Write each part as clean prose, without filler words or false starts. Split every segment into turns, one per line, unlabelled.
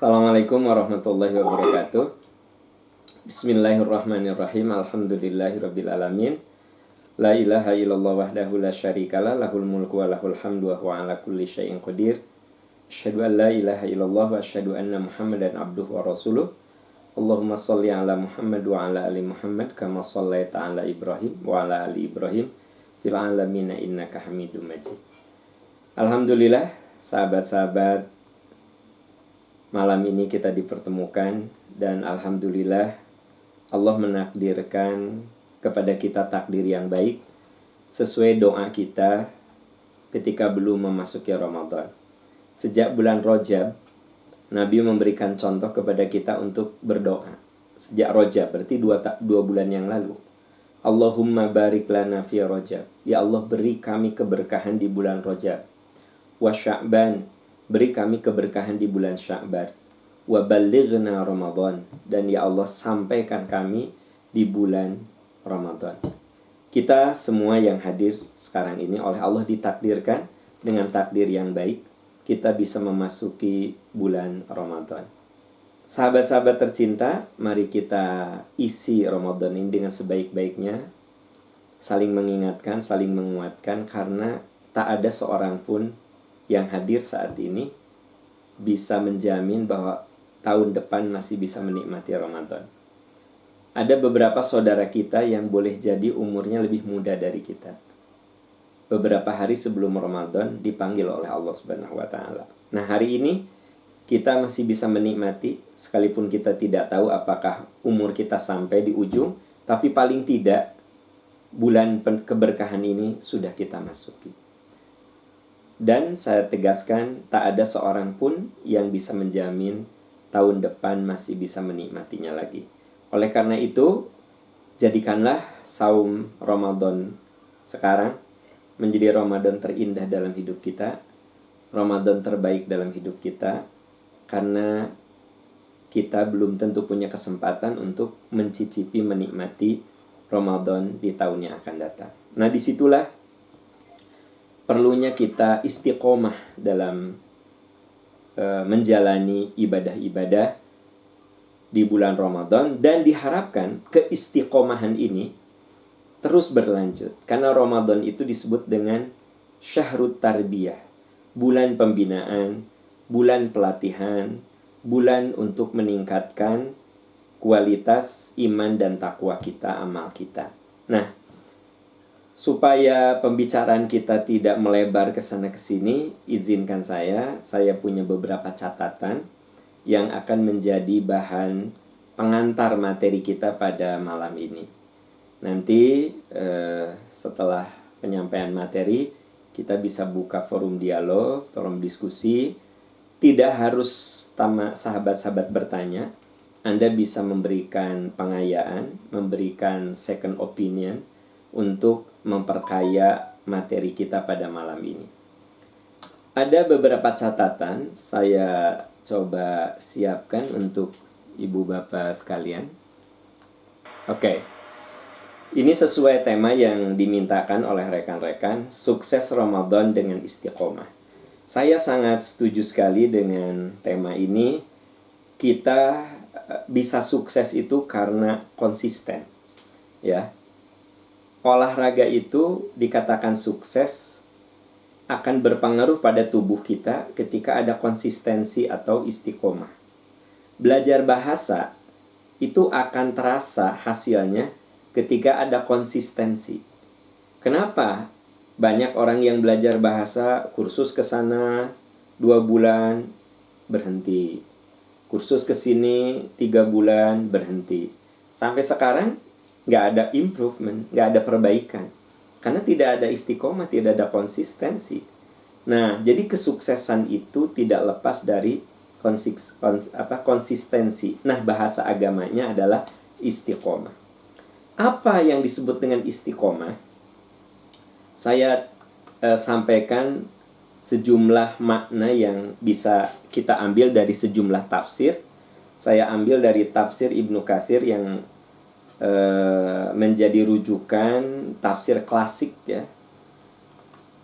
Assalamualaikum warahmatullahi wabarakatuh. Bismillahirrahmanirrahim. Alhamdulillahirrabbilalamin. La ilaha illallah wahdahu la syarikalah, lahul mulku wa lahul hamdu wa huwa ala kulli syai'in qadir. Asyhadu an la ilaha illallah wa asyhadu anna Muhammadan abduhu wa rasuluh. Allahumma shalli ala Muhammad wa ala ali Muhammad kama shallaita ala Ibrahim wa ala ali Ibrahim fil alamin innaka Hamidum Majid. Alhamdulillah, sahabat-sahabat, malam ini kita dipertemukan dan alhamdulillah Allah menakdirkan kepada kita takdir yang baik sesuai doa kita ketika belum memasuki Ramadan. Sejak bulan Rajab, Nabi memberikan contoh kepada kita untuk berdoa. Sejak Rajab, berarti dua bulan yang lalu. Allahumma barik lana fi Rajab. Ya Allah, beri kami keberkahan di bulan Rajab. Wa Sya'ban, beri kami keberkahan di bulan Sya'ban. Wa ballighna Ramadan, dan ya Allah sampaikan kami di bulan Ramadan. Kita semua yang hadir sekarang ini oleh Allah ditakdirkan dengan takdir yang baik, kita bisa memasuki bulan Ramadan. Sahabat-sahabat tercinta, mari kita isi Ramadan ini dengan sebaik-baiknya, saling mengingatkan, saling menguatkan, karena tak ada seorang pun yang hadir saat ini bisa menjamin bahwa tahun depan masih bisa menikmati Ramadan. Ada beberapa saudara kita yang boleh jadi umurnya lebih muda dari kita. Beberapa hari sebelum Ramadan dipanggil oleh Allah Subhanahu wa taala. Nah, hari ini kita masih bisa menikmati sekalipun kita tidak tahu apakah umur kita sampai di ujung, tapi paling tidak bulan keberkahan ini sudah kita masuki. Dan saya tegaskan, tak ada seorang pun yang bisa menjamin tahun depan masih bisa menikmatinya lagi. Oleh karena itu, jadikanlah saum Ramadan sekarang menjadi Ramadan terindah dalam hidup kita, Ramadan terbaik dalam hidup kita, karena kita belum tentu punya kesempatan untuk mencicipi, menikmati Ramadan di tahun yang akan datang. Nah, disitulah perlunya kita istiqomah dalam menjalani ibadah-ibadah di bulan Ramadan, dan diharapkan keistiqomahan ini terus berlanjut, karena Ramadan itu disebut dengan syahrut tarbiyah, bulan pembinaan, bulan pelatihan, bulan untuk meningkatkan kualitas iman dan takwa kita, amal kita. Nah, supaya pembicaraan kita tidak melebar ke sana ke sini, izinkan saya punya beberapa catatan yang akan menjadi bahan pengantar materi kita pada malam ini. Nanti setelah penyampaian materi, kita bisa buka forum dialog, forum diskusi. Tidak harus sahabat-sahabat bertanya. Anda bisa memberikan pengayaan, memberikan second opinion untuk memperkaya materi kita pada malam ini. Ada beberapa catatan saya coba siapkan untuk ibu bapak sekalian. Oke. Ini sesuai tema yang dimintakan oleh rekan-rekan, sukses Ramadan dengan istiqomah. Saya sangat setuju sekali dengan tema ini. Kita bisa sukses itu karena konsisten. Ya. Olahraga itu dikatakan sukses akan berpengaruh pada tubuh kita ketika ada konsistensi atau istiqomah. Belajar bahasa itu akan terasa hasilnya ketika ada konsistensi. Kenapa? Banyak orang yang belajar bahasa, kursus ke sana 2 bulan, berhenti. Kursus ke sini 3 bulan, berhenti. Sampai sekarang nggak ada improvement, nggak ada perbaikan. Karena tidak ada istiqomah, tidak ada konsistensi. Nah, jadi kesuksesan itu tidak lepas dari konsistensi. Nah, bahasa agamanya adalah istiqomah. Apa yang disebut dengan istiqomah? Saya sampaikan sejumlah makna yang bisa kita ambil dari sejumlah tafsir. Saya ambil dari tafsir Ibnu Katsir yang menjadi rujukan tafsir klasik, ya.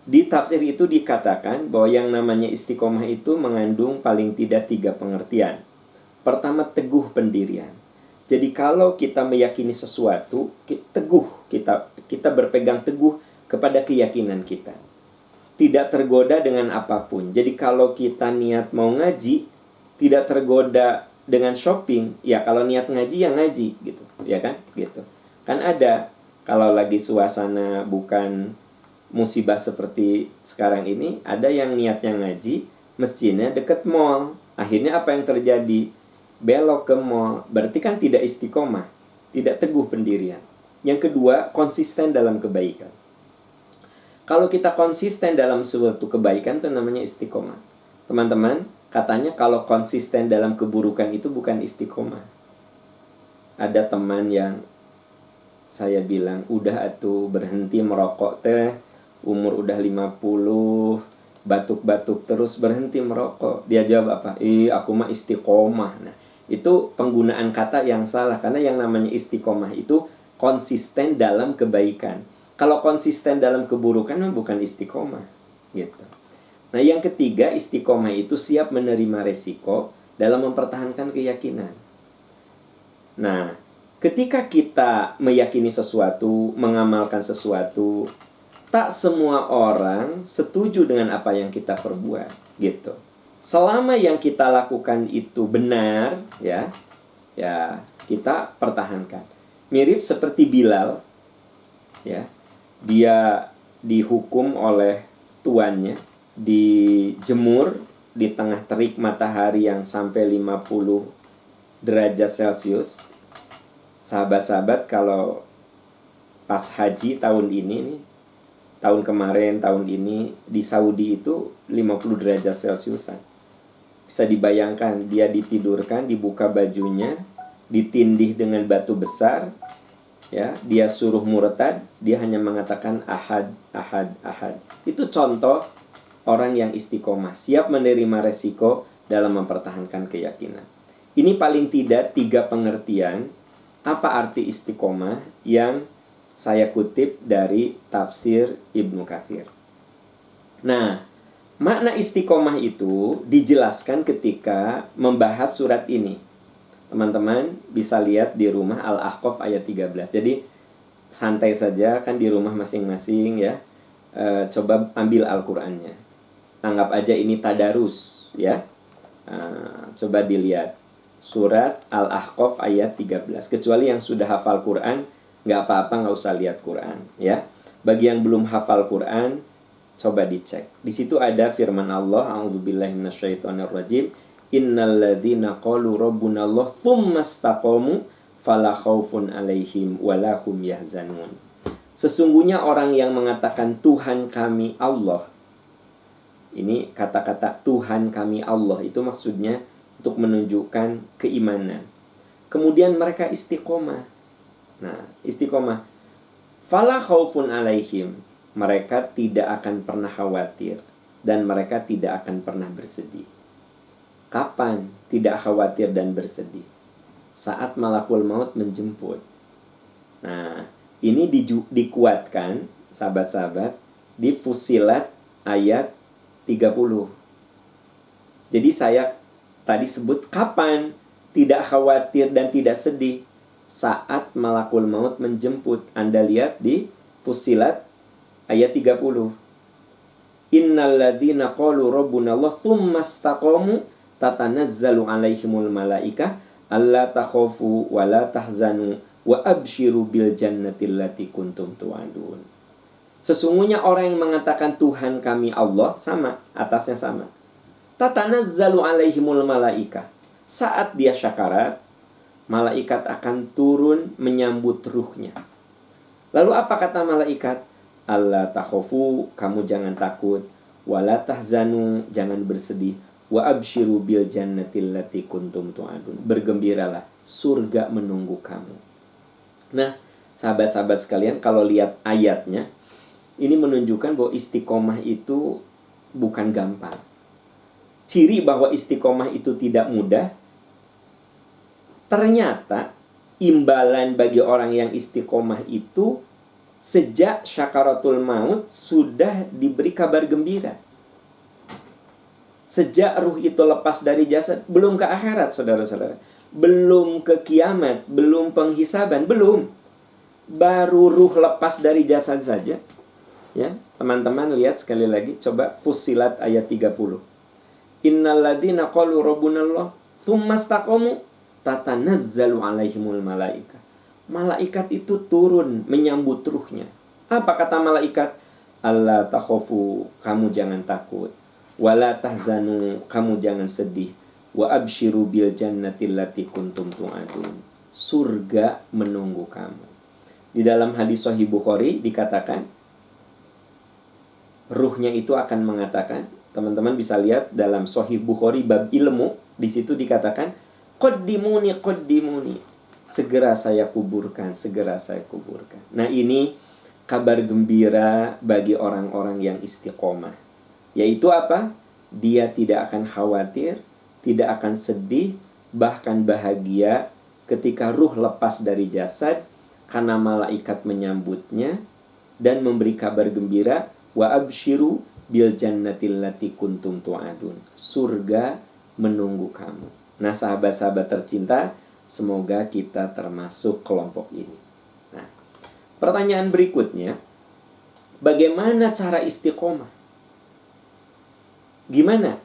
Di tafsir itu dikatakan bahwa yang namanya istiqomah itu mengandung paling tidak 3 pengertian. Pertama, teguh pendirian. Jadi kalau kita meyakini sesuatu, kita berpegang teguh kepada keyakinan kita. Tidak tergoda dengan apapun. Jadi kalau kita niat mau ngaji, tidak tergoda dengan shopping. Ya kalau niat ngaji ya ngaji gitu, ya kan? Gitu. Kan ada kalau lagi suasana bukan musibah seperti sekarang ini, ada yang niatnya ngaji, masjidnya deket mall. Akhirnya apa yang terjadi? Belok ke mall. Berarti kan tidak istiqomah, tidak teguh pendirian. Yang kedua, konsisten dalam kebaikan. Kalau kita konsisten dalam suatu kebaikan itu namanya istiqomah. Teman-teman, katanya kalau konsisten dalam keburukan itu bukan istiqomah. Ada teman yang saya bilang, udah atuh berhenti merokok teh, umur udah 50, batuk-batuk terus, berhenti merokok. Dia jawab apa? Aku mah istiqomah. Nah, itu penggunaan kata yang salah. Karena yang namanya istiqomah itu konsisten dalam kebaikan. Kalau konsisten dalam keburukan bukan istiqomah gitu. Nah, yang ketiga, istiqomah itu siap menerima resiko dalam mempertahankan keyakinan. Nah, ketika kita meyakini sesuatu, mengamalkan sesuatu, tak semua orang setuju dengan apa yang kita perbuat gitu. Selama yang kita lakukan itu benar, ya kita pertahankan. Mirip seperti Bilal, ya. Dia dihukum oleh tuannya, dijemur di tengah terik matahari yang sampai 50 derajat Celcius. Sahabat-sahabat, kalau pas haji tahun ini nih, tahun kemarin, tahun ini di Saudi itu 50 derajat Celciusan. Bisa dibayangkan, dia ditidurkan, dibuka bajunya, ditindih dengan batu besar, ya, dia suruh murtad, dia hanya mengatakan ahad, ahad, ahad. Itu contoh orang yang istiqomah, siap menerima resiko dalam mempertahankan keyakinan. Ini paling tidak 3 pengertian apa arti istiqomah yang saya kutip dari tafsir Ibnu Katsir. Nah, makna istiqomah itu dijelaskan ketika membahas surat ini. Teman-teman bisa lihat di rumah Al-Ahqaf ayat 13. Jadi santai saja kan di rumah masing-masing ya. Coba ambil Al-Qur'annya. Anggap aja ini tadarus ya. Coba dilihat surat Al-Ahqaf ayat 13. Kecuali yang sudah hafal Quran, nggak apa-apa, nggak usah lihat Quran ya. Bagi yang belum hafal Quran, coba dicek. Di situ ada firman Allah, a'udzubillahi minasyaitonirrajim, innalladzina qalu rabbunallah tsumma istaqamu fala khaufun 'alaihim wala hum yahzanun. Sesungguhnya orang yang mengatakan Tuhan kami Allah. Ini kata-kata Tuhan kami Allah itu maksudnya untuk menunjukkan keimanan. Kemudian mereka istiqomah. Nah, istiqomah. Fala khaufun 'alaihim. Mereka tidak akan pernah khawatir dan mereka tidak akan pernah bersedih. Kapan tidak khawatir dan bersedih? Saat malakul maut menjemput. Nah, ini dikuatkan, sahabat-sahabat, di Fussilat ayat 30. Jadi saya tadi sebut kapan tidak khawatir dan tidak sedih? Saat malakul maut menjemput. Anda lihat di Fussilat ayat 30. Innalladzina qalu rabbunallah tsumma istaqamu tatanazzalu alaihimul malaikah alla takhafu wa la tahzanu wa abshiru bil jannati allati kuntum tu'adun. Sesungguhnya orang yang mengatakan Tuhan kami Allah, sama, atasnya sama. Tatanazzalu alaihimul malaikah. Saat dia syakarat, malaikat akan turun menyambut ruhnya. Lalu apa kata malaikat? Alla takhafu, kamu jangan takut, wa la tahzanu, jangan bersedih. Wa abshiru bil jannati allati kuntum tu'adun. Bergembiralah, surga menunggu kamu. Nah, sahabat-sahabat sekalian, kalau lihat ayatnya, ini menunjukkan bahwa istiqomah itu bukan gampang. Ciri bahwa istiqomah itu tidak mudah, ternyata imbalan bagi orang yang istiqomah itu sejak syakaratul maut sudah diberi kabar gembira. Sejak ruh itu lepas dari jasad, belum ke akhirat, saudara-saudara. Belum ke kiamat, belum penghisaban, belum. Baru ruh lepas dari jasad saja. Ya, teman-teman lihat sekali lagi, coba Fussilat ayat 30. Innalladzina qalu rabbunallah tsumma istaqamu tatanazzalu alaihimul malaika. Malaikat itu turun menyambut ruhnya. Apa kata malaikat? Allah takhafu, kamu jangan takut. Wala tahzanu, kamu jangan sedih. Wa absyiru bil jannati allati kuntum tu'adun. Surga menunggu kamu. Di dalam hadis Sahih Bukhari dikatakan, ruhnya itu akan mengatakan, teman-teman bisa lihat dalam Sahih Bukhari bab ilmu, di situ dikatakan, qaddimuni, qaddimuni. Segera saya kuburkan, segera saya kuburkan. Nah, ini kabar gembira bagi orang-orang yang istiqomah. Yaitu apa? Dia tidak akan khawatir, tidak akan sedih, bahkan bahagia ketika ruh lepas dari jasad, karena malaikat menyambutnya dan memberi kabar gembira, wa absyiru bil jannatil lati kuntum tu'adun. Surga menunggu kamu. Nah, sahabat-sahabat tercinta, semoga kita termasuk kelompok ini. Nah, pertanyaan berikutnya, bagaimana cara istiqomah? Gimana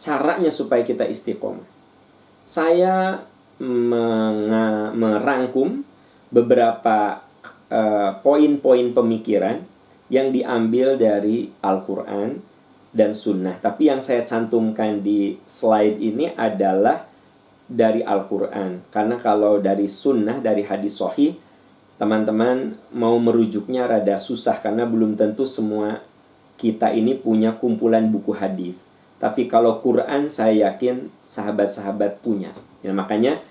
caranya supaya kita istiqomah? Saya merangkum beberapa poin-poin pemikiran yang diambil dari Al-Quran dan Sunnah. Tapi yang saya cantumkan di slide ini adalah dari Al-Quran. Karena kalau dari Sunnah, dari hadis sahih, teman-teman mau merujuknya rada susah. Karena belum tentu semua kita ini punya kumpulan buku hadis. Tapi kalau Quran, saya yakin sahabat-sahabat punya. Ya, makanya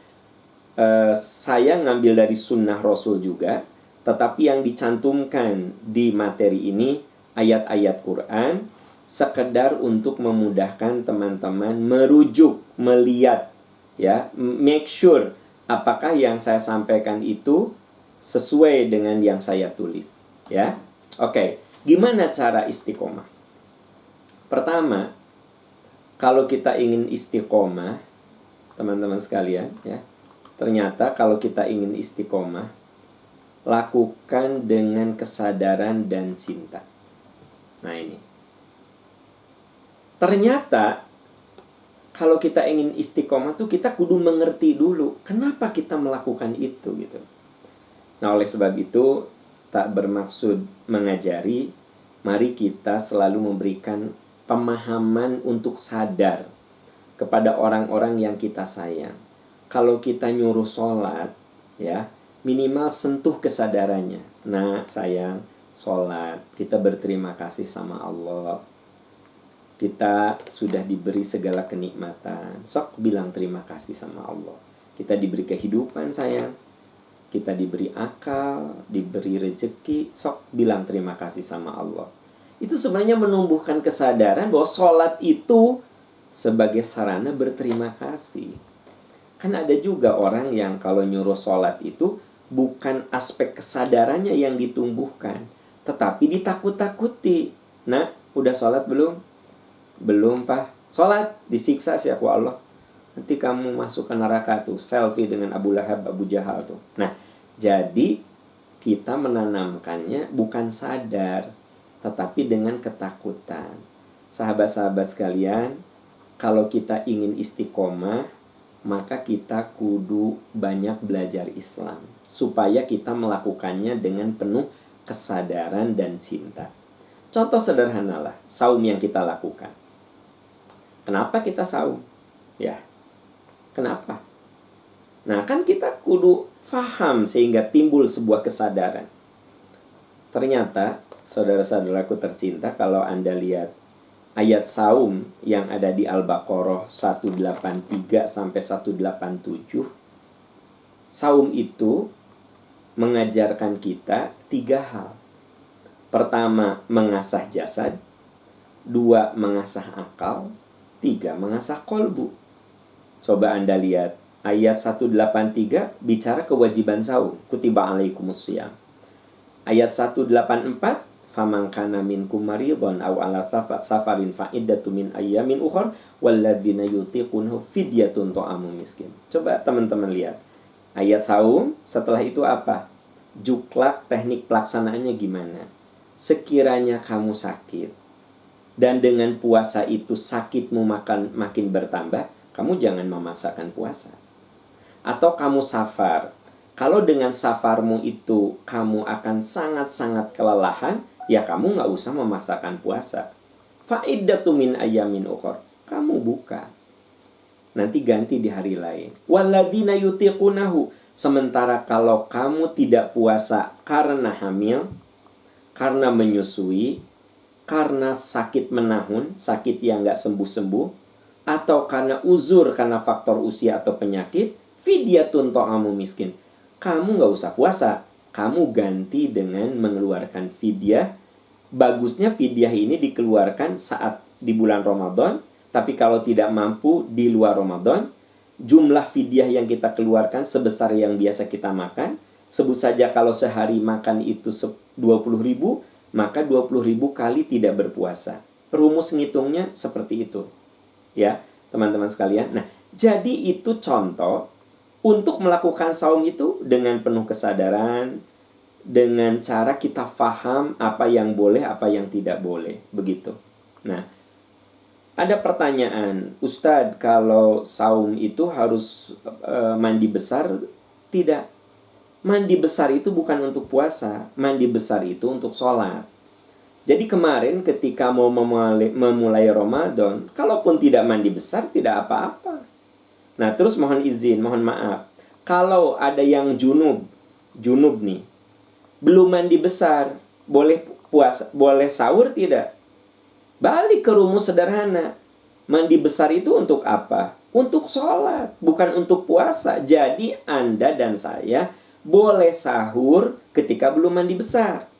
saya ngambil dari Sunnah Rasul juga. Tetapi yang dicantumkan di materi ini ayat-ayat Quran sekedar untuk memudahkan teman-teman merujuk, melihat, ya, make sure apakah yang saya sampaikan itu sesuai dengan yang saya tulis, ya. Oke, gimana cara istiqomah? Pertama, kalau kita ingin istiqomah, teman-teman sekalian, ya, ternyata kalau kita ingin istiqomah, lakukan dengan kesadaran dan cinta. Nah, ini. Ternyata kalau kita ingin istiqomah tuh kita kudu mengerti dulu kenapa kita melakukan itu gitu. Nah, oleh sebab itu tak bermaksud mengajari, mari kita selalu memberikan pemahaman untuk sadar kepada orang-orang yang kita sayang. Kalau kita nyuruh sholat, ya, minimal sentuh kesadarannya. Nah, sayang, sholat, kita berterima kasih sama Allah. Kita sudah diberi segala kenikmatan. Sok bilang terima kasih sama Allah. Kita diberi kehidupan, sayang. Kita diberi akal, diberi rezeki. Sok bilang terima kasih sama Allah. Itu sebenarnya menumbuhkan kesadaran bahwa sholat itu sebagai sarana berterima kasih. Kan ada juga orang yang kalau nyuruh sholat itu bukan aspek kesadarannya yang ditumbuhkan, tetapi ditakut-takuti. Nah, udah sholat belum? Belum, Pak. Sholat, disiksa sih aku Allah. Nanti kamu masuk ke neraka tuh. Selfie dengan Abu Lahab, Abu Jahal tuh. Nah, jadi kita menanamkannya bukan sadar, tetapi dengan ketakutan. Sahabat-sahabat sekalian, kalau kita ingin istiqomah, maka kita kudu banyak belajar Islam supaya kita melakukannya dengan penuh kesadaran dan cinta. Contoh sederhanalah saum yang kita lakukan. Kenapa kita saum? Ya, kenapa? Nah, kan kita kudu faham sehingga timbul sebuah kesadaran. Ternyata, saudara-saudaraku tercinta, kalau Anda lihat ayat saum yang ada di Al-Baqarah 183 sampai 187, saum itu mengajarkan kita 3 hal. Pertama, mengasah jasad. 2, mengasah akal. 3, mengasah kolbu. Coba Anda lihat ayat 183 bicara kewajiban saum. Kutiba alaikumus syiyam. Ayat 184, faman kana minkum maridun aw ala safarin fa iddatu min ayyamin ukhra walladzina yutiqunahu fidyatun ta'amu miskin. Coba teman-teman lihat. Ayat saum, setelah itu apa? Juklak teknik pelaksanaannya gimana? Sekiranya kamu sakit dan dengan puasa itu sakitmu makin bertambah, kamu jangan memaksakan puasa. Atau kamu safar, kalau dengan safarmu itu kamu akan sangat-sangat kelelahan, ya kamu nggak usah memaksakan puasa. Fa'iddatu min ayyamin ukhra, kamu buka, nanti ganti di hari lain. Walladzina yutiqunahu, sementara kalau kamu tidak puasa karena hamil, karena menyusui, karena sakit menahun, sakit yang nggak sembuh-sembuh, atau karena uzur, karena faktor usia atau penyakit, fidyatun ta'amu miskin, kamu nggak usah puasa, kamu ganti dengan mengeluarkan fidyah. Bagusnya fidyah ini dikeluarkan saat di bulan Ramadan, tapi kalau tidak mampu di luar Ramadan, jumlah fidyah yang kita keluarkan sebesar yang biasa kita makan. Sebut saja kalau sehari makan itu 20.000, maka 20.000 kali tidak berpuasa. Rumus ngitungnya seperti itu. Ya, teman-teman sekalian. Nah, jadi itu contoh untuk melakukan saum itu dengan penuh kesadaran, dengan cara kita faham apa yang boleh, apa yang tidak boleh. Begitu. Nah, ada pertanyaan, Ustadz, kalau saum itu harus mandi besar? Tidak. Mandi besar itu bukan untuk puasa. Mandi besar itu untuk sholat. Jadi kemarin ketika mau memulai Ramadan, kalaupun tidak mandi besar, tidak apa-apa. Nah, terus mohon izin, mohon maaf. Kalau ada yang junub nih, belum mandi besar, boleh puasa, boleh sahur tidak? Balik ke rumus sederhana. Mandi besar itu untuk apa? Untuk sholat, bukan untuk puasa. Jadi Anda dan saya boleh sahur ketika belum mandi besar.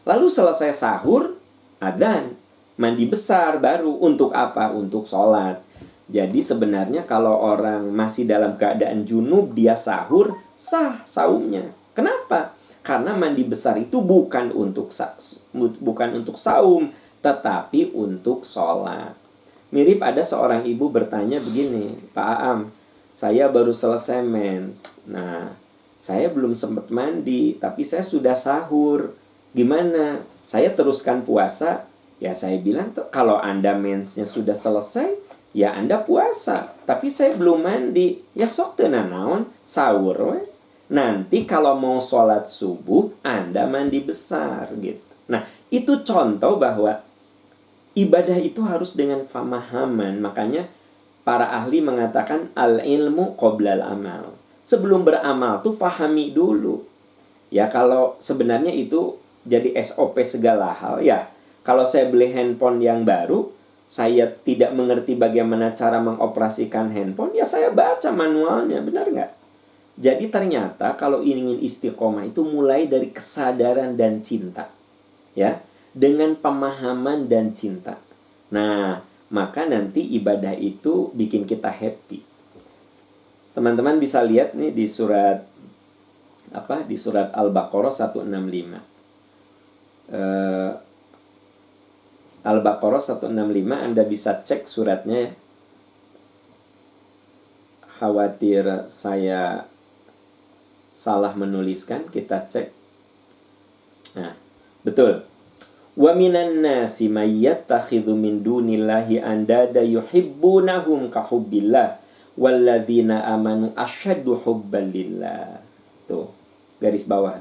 Lalu selesai sahur, adzan. Mandi besar baru untuk apa? Untuk sholat. Jadi sebenarnya kalau orang masih dalam keadaan junub, dia sahur, sah saumnya. Kenapa? Karena mandi besar itu bukan untuk saum, tetapi untuk sholat. Mirip ada seorang ibu bertanya begini, Pak Aam, saya baru selesai mens. Nah, saya belum sempat mandi, tapi saya sudah sahur. Gimana? Saya teruskan puasa? Ya saya bilang, kalau Anda mensnya sudah selesai, ya Anda puasa. Tapi saya belum mandi. Ya sok tenan naon, sahur we. Nanti kalau mau sholat subuh, Anda mandi besar gitu. Nah, itu contoh bahwa ibadah itu harus dengan pemahaman. Makanya para ahli mengatakan al-ilmu qoblal amal. Sebelum beramal tuh fahami dulu. Ya kalau sebenarnya itu jadi SOP segala hal ya. Kalau saya beli handphone yang baru, saya tidak mengerti bagaimana cara mengoperasikan handphone, ya saya baca manualnya, benar nggak? Jadi ternyata kalau ingin istiqomah itu mulai dari kesadaran dan cinta. Ya, dengan pemahaman dan cinta. Nah, maka nanti ibadah itu bikin kita happy. Teman-teman bisa lihat nih di surat di surat Al-Baqarah 165. Al-Baqarah 165 Anda bisa cek suratnya. Khawatir saya salah menuliskan, kita cek. Nah, betul. Wa minan nasi may yattakhidhu min dunillahi andada yuhibbunahum ka hubbillah walladzina amanu asyaddu hubban lillah. Tuh, garis bawah.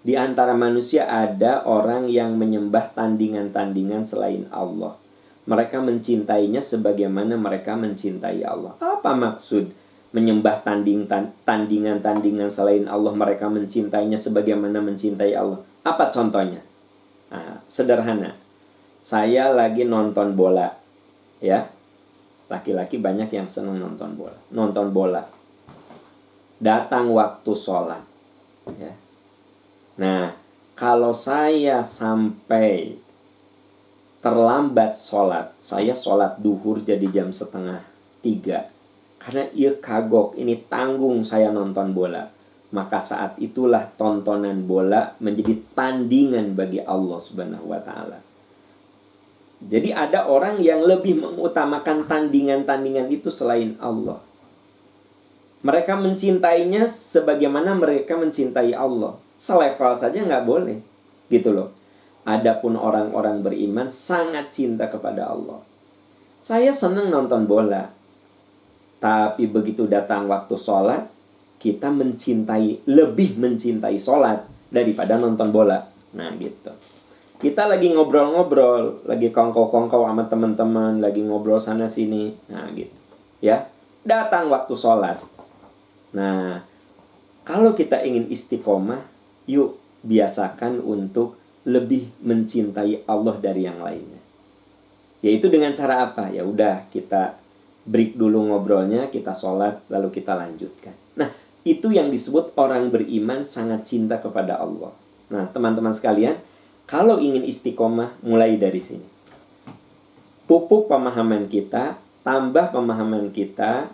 Di antara manusia ada orang yang menyembah tandingan-tandingan selain Allah. Mereka mencintainya sebagaimana mereka mencintai Allah. Apa maksud menyembah tandingan-tandingan selain Allah? Mereka mencintainya sebagaimana mencintai Allah. Apa contohnya? Nah, sederhana. Saya lagi nonton bola, ya. Laki-laki banyak yang senang nonton bola. Nonton bola. Datang waktu sholat, ya. Nah, kalau saya sampai terlambat sholat, saya sholat duhur jadi jam 2:30, karena ia kagok, ini tanggung saya nonton bola. maka saat itulah tontonan bola menjadi tandingan bagi Allah Subhanahu wa taala. Jadi ada orang yang lebih mengutamakan tandingan-tandingan itu selain Allah. Mereka mencintainya sebagaimana mereka mencintai Allah. Selevel saja nggak boleh. Gitu loh. Adapun orang-orang beriman sangat cinta kepada Allah. Saya senang nonton bola. Tapi begitu datang waktu sholat, kita lebih mencintai sholat daripada nonton bola. Nah gitu. Kita lagi ngobrol-ngobrol, lagi kongkow-kongkow sama teman-teman, lagi ngobrol sana sini. Nah gitu. Ya. Datang waktu sholat. Nah, kalau kita ingin istiqomah, yuk biasakan untuk lebih mencintai Allah dari yang lainnya. Yaitu dengan cara apa? Ya udah, kita break dulu ngobrolnya, kita sholat, lalu kita lanjutkan. Nah, itu yang disebut orang beriman sangat cinta kepada Allah. Nah, teman-teman sekalian, kalau ingin istiqomah, mulai dari sini. Pupuk pemahaman kita, tambah pemahaman kita,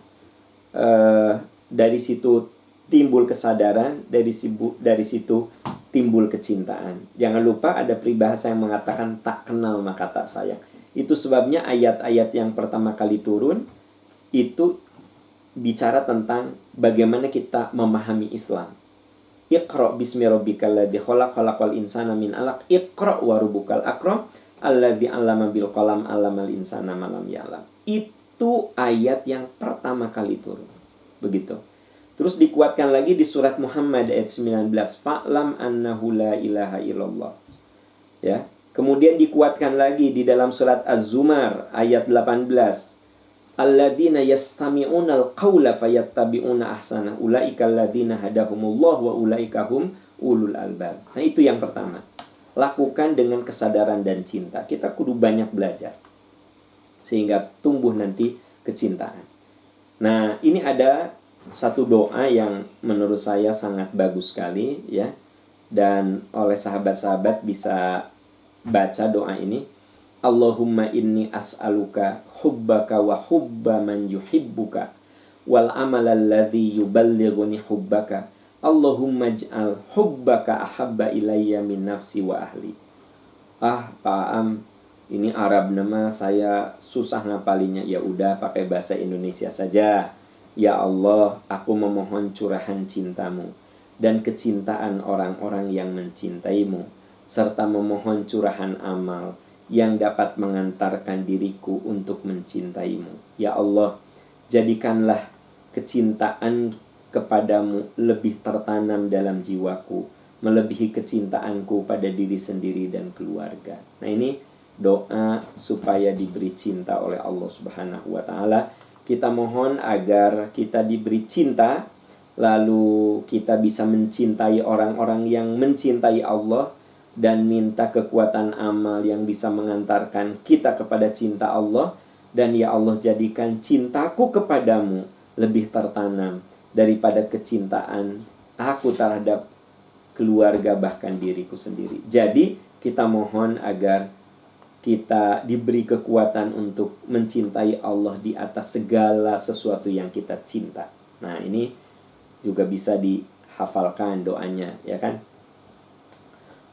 dari situ timbul kesadaran, dari situ timbul kecintaan. Jangan lupa ada peribahasa yang mengatakan tak kenal maka tak sayang. Itu sebabnya ayat-ayat yang pertama kali turun itu bicara tentang bagaimana kita memahami Islam. Iqra bismi rabbikal ladzi khalaq, khalaqal insana min 'alaq. Iqra wa rabbukal akram alladzi 'allama bil qalam 'allamal insana ma lam ya'lam. Itu ayat yang pertama kali turun. Begitu. Terus dikuatkan lagi di surat Muhammad ayat 19, fa'lam annahu la ilaha illallah. Ya. Kemudian dikuatkan lagi di dalam surat Az-Zumar ayat 18. Alladzina yastami'unal qawla fayattabi'una ahsana ulaika alladzina hadahumullah wa ulaika hum ulul albab. Nah, itu yang pertama. Lakukan dengan kesadaran dan cinta. Kita kudu banyak belajar sehingga tumbuh nanti kecintaan. Nah, ini ada satu doa yang menurut saya sangat bagus sekali ya. Dan oleh sahabat-sahabat bisa baca doa ini. Allahumma inni as'aluka hubbaka wa hubba man yuhibbuka wal amal alladhi yuballighuni hubbaka. Allahumma ij'al hubbaka ahabba ilayya min nafsi wa ahli. Pak Am, ini Arab nama saya susah ngapalinya. Ya udah pakai bahasa Indonesia saja. Ya Allah, aku memohon curahan cintamu dan kecintaan orang-orang yang mencintaimu, serta memohon curahan amal yang dapat mengantarkan diriku untuk mencintaimu. Ya Allah, jadikanlah kecintaan kepadamu lebih tertanam dalam jiwaku, melebihi kecintaanku pada diri sendiri dan keluarga. Nah, ini doa supaya diberi cinta oleh Allah Subhanahu wa taala. Kita mohon agar kita diberi cinta, lalu kita bisa mencintai orang-orang yang mencintai Allah, dan minta kekuatan amal yang bisa mengantarkan kita kepada cinta Allah. Dan ya Allah, jadikan cintaku kepadamu lebih tertanam daripada kecintaan aku terhadap keluarga, bahkan diriku sendiri. Jadi kita mohon agar kita diberi kekuatan untuk mencintai Allah di atas segala sesuatu yang kita cinta. Nah, ini juga bisa dihafalkan doanya, ya kan?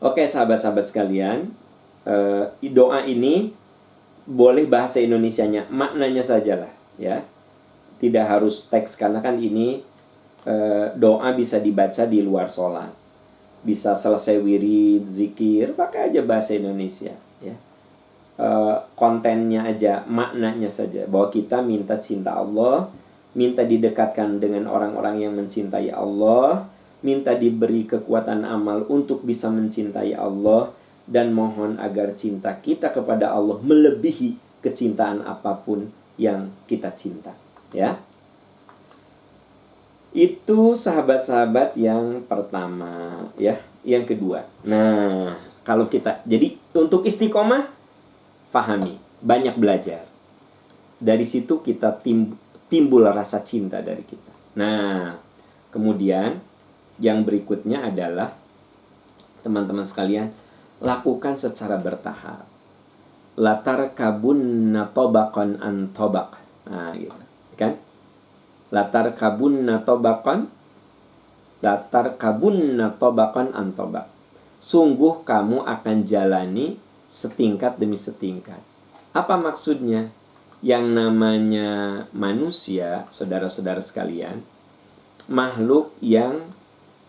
Oke, sahabat-sahabat sekalian, doa ini boleh bahasa Indonesianya, maknanya sajalah, ya. Tidak harus teks, karena kan ini doa bisa dibaca di luar sholat. Bisa selesai wirid, zikir, pakai aja bahasa Indonesia, ya. Kontennya aja, maknanya saja, bahwa kita minta cinta Allah, minta didekatkan dengan orang-orang yang mencintai Allah, minta diberi kekuatan amal untuk bisa mencintai Allah, dan mohon agar cinta kita kepada Allah melebihi kecintaan apapun yang kita cinta, ya. Itu sahabat-sahabat yang pertama, ya. Yang kedua, nah, kalau kita, jadi untuk istiqomah, fahami, banyak belajar. Dari situ kita timbul rasa cinta dari kita. Nah, kemudian yang berikutnya adalah, teman-teman sekalian, lakukan secara bertahap. Latar kabun natobakon antobak. Nah, gitu, kan? Latar kabun natobakon Latar kabunna tobakan antobak. Sungguh kamu akan jalani setingkat demi setingkat. Apa maksudnya? Yang namanya manusia, saudara-saudara sekalian, makhluk yang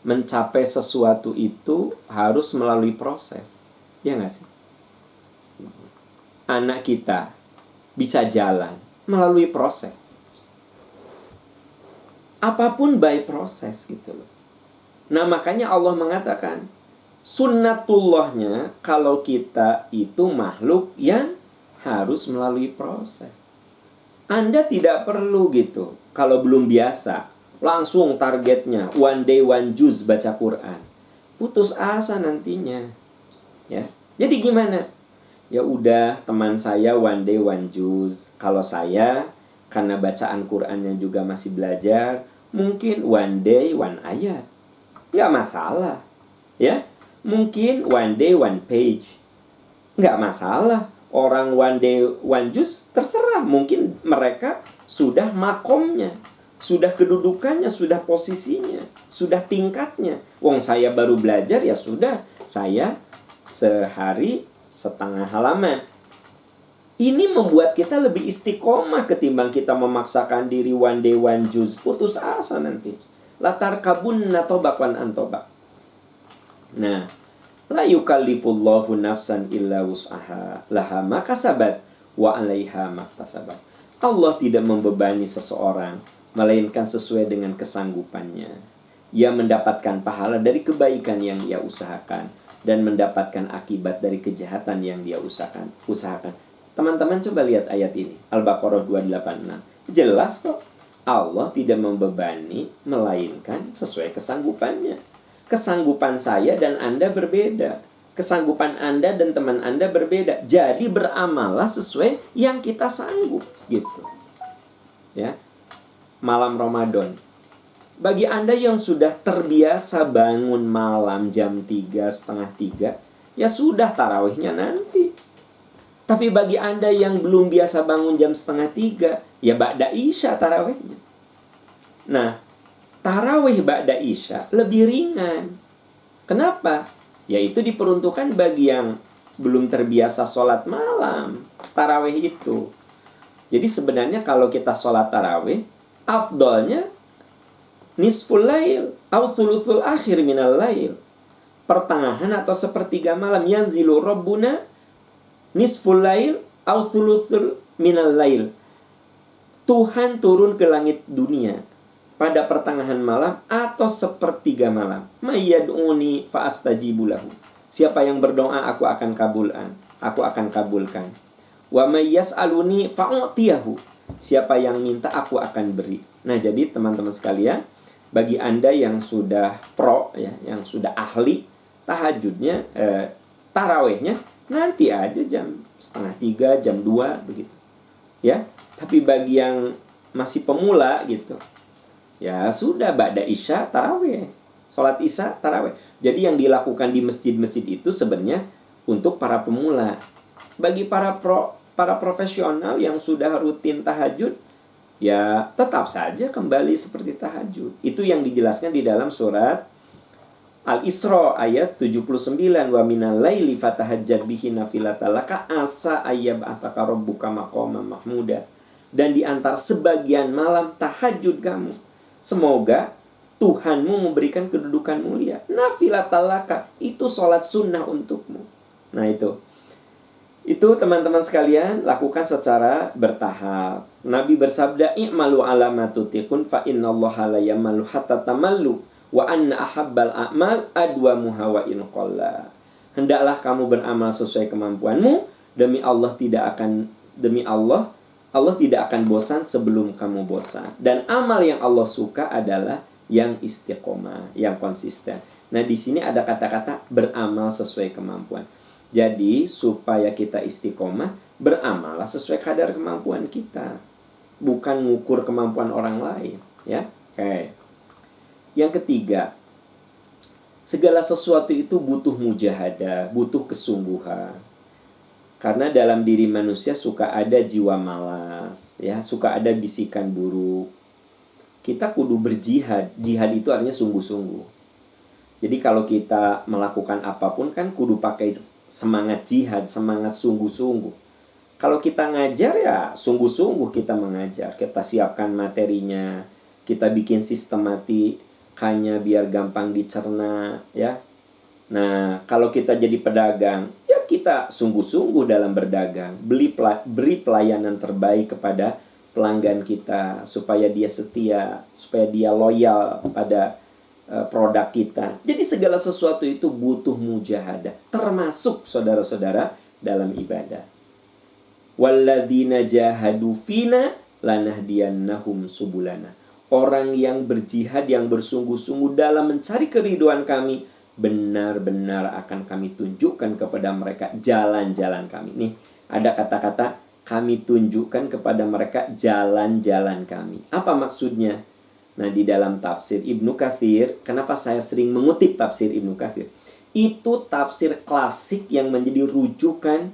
mencapai sesuatu itu harus melalui proses. Ya nggak sih? Anak kita bisa jalan melalui proses. Apapun by proses gitu loh. Nah makanya Allah mengatakan sunnatullahnya kalau kita itu makhluk yang harus melalui proses. Anda tidak perlu gitu kalau belum biasa langsung targetnya one day one juz baca Quran. Putus asa nantinya. Ya. Jadi gimana? Ya udah teman saya one day one juz. Kalau saya karena bacaan Qurannya juga masih belajar, mungkin one day one ayat. Nggak masalah. Ya. Mungkin one day one page. Nggak masalah. Orang one day one juz terserah. Mungkin mereka sudah makomnya, sudah kedudukannya, sudah posisinya, sudah tingkatnya. Wong saya baru belajar, ya sudah, saya sehari setengah halaman. Ini membuat kita lebih istiqomah ketimbang kita memaksakan diri one day one juz. Putus asa nanti. Latar kabunna tobakan antobak. Nah, la yukallifullahu nafsan illa wus'aha laha ma kasabat wa 'alaiha maktasabat. Allah tidak membebani seseorang melainkan sesuai dengan kesanggupannya. Ia mendapatkan pahala dari kebaikan yang ia usahakan dan mendapatkan akibat dari kejahatan yang dia usahakan. Teman-teman coba lihat ayat ini, Al-Baqarah 286. Jelas kok, Allah tidak membebani melainkan sesuai kesanggupannya. Kesanggupan saya dan Anda berbeda. Kesanggupan Anda dan teman Anda berbeda. Jadi beramallah sesuai yang kita sanggup gitu. Ya. Malam Ramadan. Bagi Anda yang sudah terbiasa bangun malam jam 3, setengah 3, ya sudah tarawihnya nanti. Tapi bagi Anda yang belum biasa bangun jam setengah 3, ya ba'da isya tarawihnya. Nah, tarawih ba'da isya lebih ringan. Kenapa? Yaitu diperuntukkan bagi yang belum terbiasa sholat malam. Tarawih itu. Jadi sebenarnya kalau kita sholat tarawih, afdolnya nisful lail atau thuluthul akhir minal lail. Pertengahan atau sepertiga malam. Yanzilu Rabbuna nisful lail atau thuluthul minal lail. Tuhan turun ke langit dunia pada pertengahan malam atau sepertiga malam. Mayyad'uni fa'astajibu lahu. Siapa yang berdoa aku akan kabulkan. Wa mayyas'aluni fa'u'tiyahu. Siapa yang minta aku akan beri. Nah, jadi teman-teman sekalian, bagi Anda yang sudah pro ya, yang sudah ahli tahajudnya, tarawihnya nanti aja jam setengah 3, jam 2 begitu. Ya. Tapi bagi yang masih pemula gitu, ya sudah ba'da isya tarawih. Salat isya tarawih. Jadi yang dilakukan di masjid-masjid itu sebenarnya untuk para pemula. Bagi para profesional yang sudah rutin tahajud, ya tetap saja kembali seperti tahajud. Itu yang dijelaskan di dalam surat Al-Isra ayat 79. Wa minal laili fatahajjad bihi nafilatan laka asa ayyab'atsaka rabbuka maqaman mahmuda. Dan di antara sebagian malam tahajud kamu, semoga Tuhanmu memberikan kedudukan mulia. Nafilatan laka, itu sholat sunnah untukmu. Nah itu teman-teman sekalian lakukan secara bertahap. Nabi bersabda, "I'malu ala ma tutiqun fa innallaha la yamalu hatta tamallu wa anna ahabbal a'mal adwamuha wa in qalla." Hendaklah kamu beramal sesuai kemampuanmu, Allah tidak akan bosan sebelum kamu bosan. Dan amal yang Allah suka adalah yang istiqomah, yang konsisten. Nah, di sini ada kata-kata beramal sesuai kemampuan. Jadi, supaya kita istiqomah, beramallah sesuai kadar kemampuan kita. Bukan ngukur kemampuan orang lain. Ya, oke. Yang ketiga, segala sesuatu itu butuh mujahadah, butuh kesungguhan. Karena dalam diri manusia suka ada jiwa malas, ya, suka ada bisikan buruk. kita kudu berjihad. Jihad itu artinya sungguh-sungguh. Jadi kalau kita melakukan apapun kan kudu pakai semangat jihad, semangat sungguh-sungguh. Kalau kita ngajar ya sungguh-sungguh kita mengajar. Kita siapkan materinya, kita bikin sistematikanya biar gampang dicerna, ya. Nah, kalau kita jadi pedagang, ya kita sungguh-sungguh dalam berdagang. Beri pelayanan terbaik kepada pelanggan kita supaya dia setia, supaya dia loyal pada produk kita. Jadi segala sesuatu itu butuh mujahadah, termasuk saudara-saudara dalam ibadah. Walladzina jahadu fina lanahdiyannahum subulana. Orang yang berjihad, yang bersungguh-sungguh dalam mencari keridhaan kami, benar-benar akan kami tunjukkan kepada mereka jalan-jalan kami. Nih, ada kata-kata kami tunjukkan kepada mereka jalan-jalan kami. Apa maksudnya? Nah, di dalam tafsir Ibnu Katsir, kenapa saya sering mengutip tafsir Ibnu Katsir? Itu tafsir klasik yang menjadi rujukan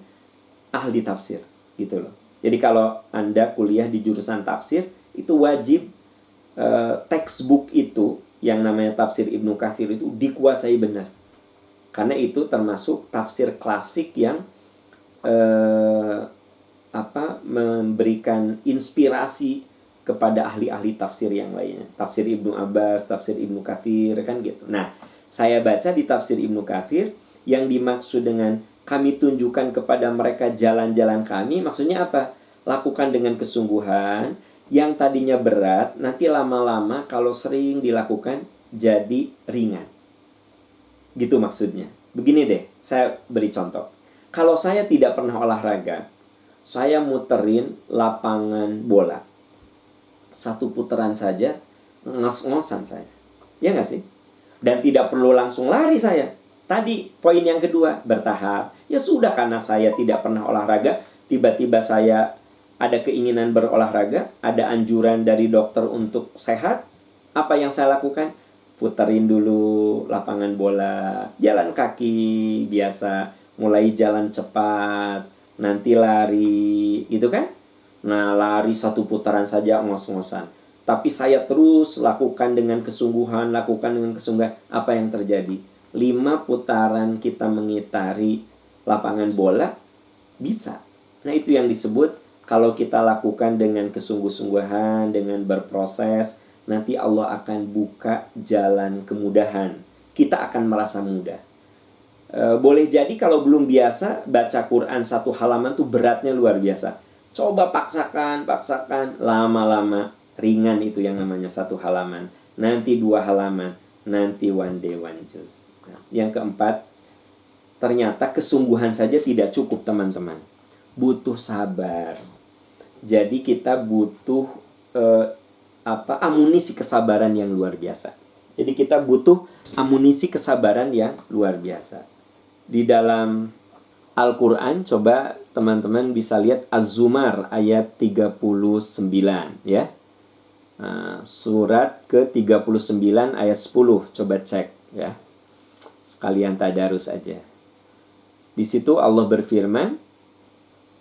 ahli tafsir, gitu loh. Jadi kalau Anda kuliah di jurusan tafsir, itu wajib textbook itu yang namanya tafsir Ibnu Katsir itu dikuasai benar. Karena itu termasuk tafsir klasik yang memberikan inspirasi kepada ahli-ahli tafsir yang lainnya. Tafsir Ibnu Abbas, tafsir Ibnu Katsir, kan gitu. Nah, saya baca di tafsir Ibnu Katsir yang dimaksud dengan kami tunjukkan kepada mereka jalan-jalan kami, maksudnya apa? Lakukan dengan kesungguhan. Yang tadinya berat, nanti lama-lama kalau sering dilakukan jadi ringan. Gitu maksudnya. Begini deh, saya beri contoh. Kalau saya tidak pernah olahraga, saya muterin lapangan bola. Satu putaran saja, ngos-ngosan saya. Ya nggak sih? Dan tidak perlu langsung lari saya. Tadi, poin yang kedua, bertahap. Ya sudah, karena saya tidak pernah olahraga, tiba-tiba saya ada keinginan berolahraga, ada anjuran dari dokter untuk sehat. Apa yang saya lakukan? Puterin dulu lapangan bola, jalan kaki biasa, mulai jalan cepat, nanti lari, gitu kan? Nah, lari satu putaran saja ngos-ngosan. Tapi saya terus lakukan dengan kesungguhan, apa yang terjadi? 5 putaran kita mengitari lapangan bola, bisa. Nah, itu yang disebut kalau kita lakukan dengan kesungguh-sungguhan, dengan berproses, nanti Allah akan buka jalan kemudahan. Kita akan merasa mudah. Boleh jadi kalau belum biasa, baca Quran 1 halaman tuh beratnya luar biasa. Coba paksakan, lama-lama ringan itu yang namanya 1 halaman. Nanti 2 halaman, nanti one day one juice. Nah, yang keempat, ternyata kesungguhan saja tidak cukup, teman-teman. Butuh sabar. Jadi kita butuh amunisi kesabaran yang luar biasa. Jadi kita butuh amunisi kesabaran yang luar biasa. Di dalam Al-Quran, coba teman-teman bisa lihat Az-Zumar ayat 39, ya. Nah, surat ke-39 ayat 10, coba cek, ya. Sekalian tadarus aja. Di situ Allah berfirman,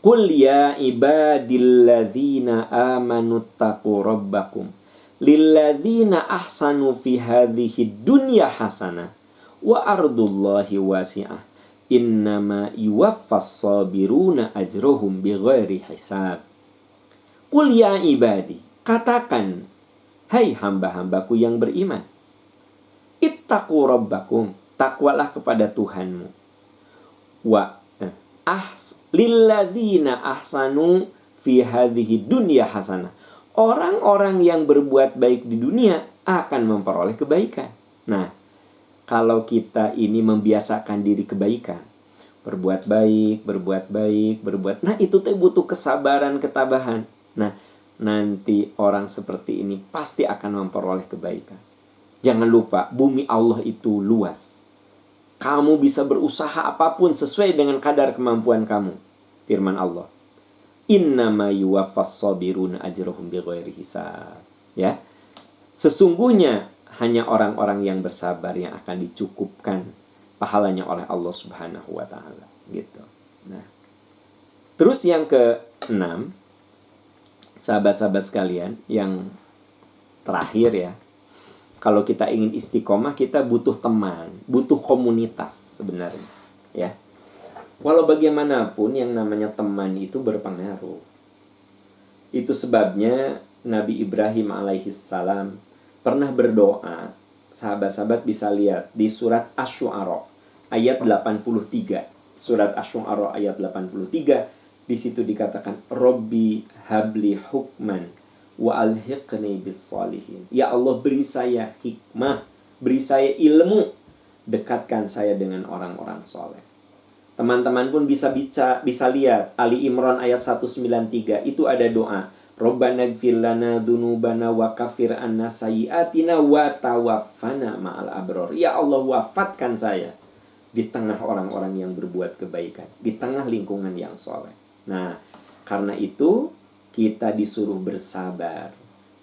Qul ya ibadilladzina amanu taqu rabbakum lilladzina ahsanu fi hadhihi dunya hasanah wa ardullahi wasi'ah innama yuwaffas sabiruna ajruhum bighairi hisab. Qul ya ibadi, katakan, hai hamba-hambaku yang beriman, ittaqu rabbakum, takwalah kepada Tuhanmu, lilladzina ahsanu fi hadhihi dunya hasanah. Orang-orang yang berbuat baik di dunia akan memperoleh kebaikan. Nah, kalau kita ini membiasakan diri kebaikan, berbuat baik. Nah, itu butuh kesabaran, ketabahan. Nah, nanti orang seperti ini pasti akan memperoleh kebaikan. Jangan lupa, bumi Allah itu luas. Kamu bisa berusaha apapun sesuai dengan kadar kemampuan kamu. Firman Allah, innama yuwaffas sabiruna ajruhum bighairi hisab. Ya. Sesungguhnya hanya orang-orang yang bersabar yang akan dicukupkan pahalanya oleh Allah Subhanahu wa taala, gitu. Nah. Terus yang ke-6, sahabat-sahabat sekalian yang terakhir ya. Kalau kita ingin istiqomah, kita butuh teman, butuh komunitas sebenarnya, ya. Walau bagaimanapun yang namanya teman itu berpengaruh. Itu sebabnya Nabi Ibrahim alaihissalam pernah berdoa. Sahabat-sahabat bisa lihat di surat Asy-Syu'ara ayat 83. Surat Asy-Syu'ara ayat 83, di situ dikatakan Robbi habli hukman wa alhiqni bis sholihin. Ya Allah, beri saya hikmah, beri saya ilmu, dekatkan saya dengan orang-orang soleh. Teman-teman pun bisa lihat Ali Imran ayat 193, itu ada doa Rabbana ighfir lana dzunubana wa kaffir anna sayyi'atina wa tawaffana ma'al abror. Ya Allah, wafatkan saya di tengah orang-orang yang berbuat kebaikan, di tengah lingkungan yang soleh. Nah, karena itu kita disuruh bersabar.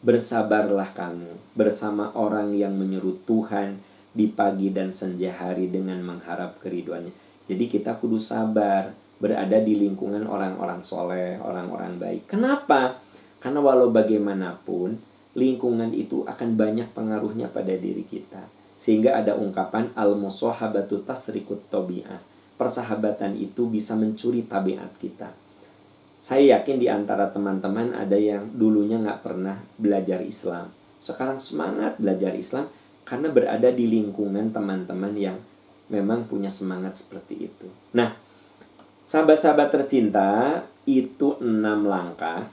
Bersabarlah kamu bersama orang yang menyeru Tuhan di pagi dan senja hari dengan mengharap keriduannya. Jadi kita kudu sabar berada di lingkungan orang-orang soleh, orang-orang baik. Kenapa? Karena walau bagaimanapun, lingkungan itu akan banyak pengaruhnya pada diri kita. Sehingga ada ungkapan al-musahabatu tasriqut tabi'ah. Persahabatan itu bisa mencuri tabiat kita. Saya yakin di antara teman-teman ada yang dulunya nggak pernah belajar Islam. Sekarang semangat belajar Islam karena berada di lingkungan teman-teman yang memang punya semangat seperti itu. Nah, sahabat-sahabat tercinta, itu 6 langkah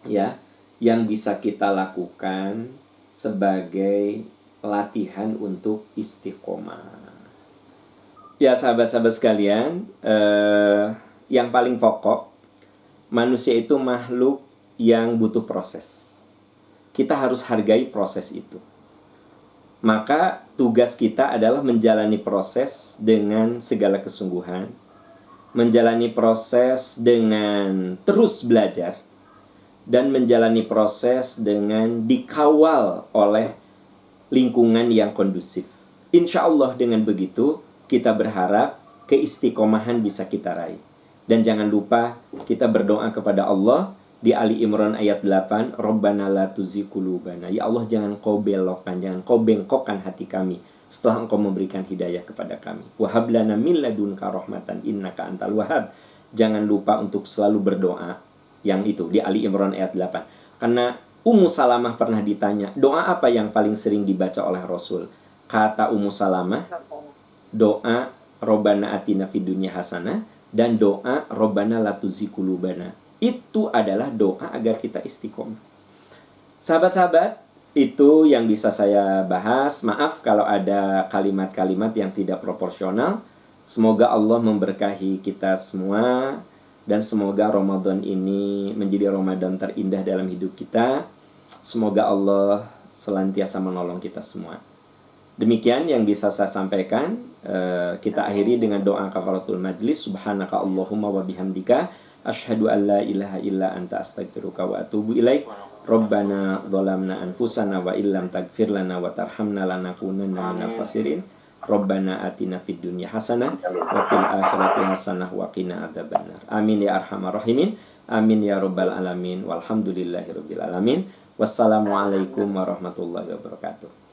ya yang bisa kita lakukan sebagai latihan untuk istiqomah. Ya sahabat-sahabat sekalian, yang paling pokok, manusia itu makhluk yang butuh proses. Kita harus hargai proses itu. Maka tugas kita adalah menjalani proses dengan segala kesungguhan, menjalani proses dengan terus belajar, dan menjalani proses dengan dikawal oleh lingkungan yang kondusif. Insya Allah dengan begitu kita berharap keistiqomahan bisa kita raih. Dan jangan lupa kita berdoa kepada Allah di Ali Imran ayat 8, Rabbana la tuzigh qulubana. Ya Allah, jangan kau belokkan, jangan kau bengkokkan hati kami setelah engkau memberikan hidayah kepada kami. Wa hab lana min ladunka rahmatan innaka antal wahhab. Jangan lupa untuk selalu berdoa yang itu di Ali Imran ayat 8. Karena Ummu Salamah pernah ditanya, doa apa yang paling sering dibaca oleh Rasul? Kata Ummu Salamah, doa Rabbana atina fid dunya hasanah dan doa Rabbana la tuzigh qulubana. Itu adalah doa agar kita istiqomah. Sahabat-sahabat, itu yang bisa saya bahas. Maaf kalau ada kalimat-kalimat yang tidak proporsional. Semoga Allah memberkahi kita semua. Dan semoga Ramadan ini menjadi Ramadan terindah dalam hidup kita. Semoga Allah senantiasa menolong kita semua. Demikian yang bisa saya sampaikan. Kita akhiri dengan doa kafaratul majlis. Subhanaka Allahumma wa bihamdika asyhadu an la ilaha illa anta astaghfiruka wa atubu ilaik. Rabbana zalamna anfusana wa illam taghfir lana wa tarhamna lanakunanna minal khasirin. Rabbana atina fid dunya hasanah wa fil akhirati hasanah wa qina adzabannar. Amin ya arhamar rahimin. Amin ya rabbal alamin. Walhamdulillahirabbil alamin. Wassalamualaikum warahmatullahi wabarakatuh.